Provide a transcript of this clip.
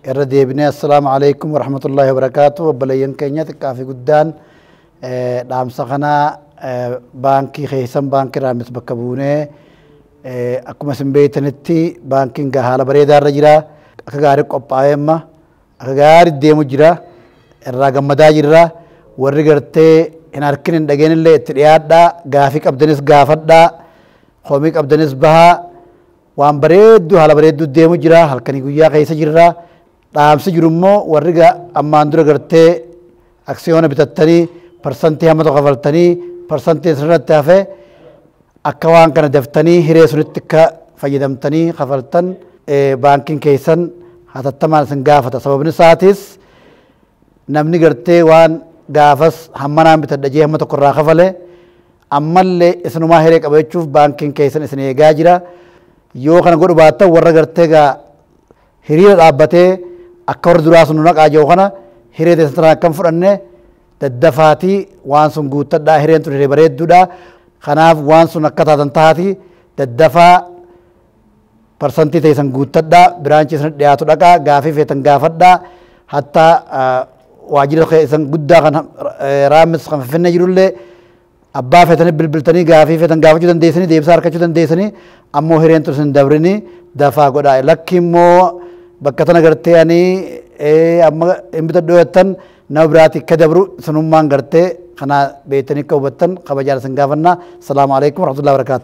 الرديبنا السلام عليكم ورحمة الله وبركاته وبلين كينيا تكافي قدان دام سخنا بانكي خيسم بانكي رامس بكبونه أكما سنبيتنتي بانكي غالا بريدا رجرا أكغاري قبائما أكغاري ديمو جرا الراقم مدا جرا ورغرتي إن أركن دقين اللي اترياد دا غافيك أبدنس غافت دا خوميك أبدنس بها وان بريدو حالا بريدو ديمو جرا حلقني قويا خيسا جرا dhaamsi jirummoo warri ammaan dura gartee aksiyoona bitattanii parsantii hamma tokko kafaltanii parsantii sirratti hafe akka waan kana daftanii hiree sunitti akka fayyadamtanii kafaltan baankiin keessan hatattamaan isin gaafata. Sababni isaatis namni gartee waan gaafas hammanaan bitadha jee hamma tokko irraa kafale ammallee isinumaa hiree qabachuuf baankiin keessan isin eegaa jira. Yoo kana godhu baattan warra gartee hiriira dhaabbatee akka warra duraa sun naqaa jiru kana hiree teessanirraa akkam fudhanne daddafaatii waan sun guuttadhaa hireen tun hiree bareedduudha. Kanaaf waan sun akka taatan taati daddafaa parsantii teessan guuttadhaa biraanchii sanatti dhiyaatu dhaqaa gaafii feetan gaafadhaa hatta waajjira keessan guddaa kan raammis kan finfinnee jirullee abbaa feetanii bilbiltanii gaafii feetan gaafachuu dandeessanii deebisaa harkachuu dandeessanii ammoo hireen tun isin dabrini dafaa godhaa lakki immoo bakka tana gartee ani amma hin bitadhoo jettan nama biraati akka dabru sunummaan gartee kana beektanii akka hubattan kabajaan isin gaafannaa. Salaamu alaikum warahmatullahi wabarakatuh.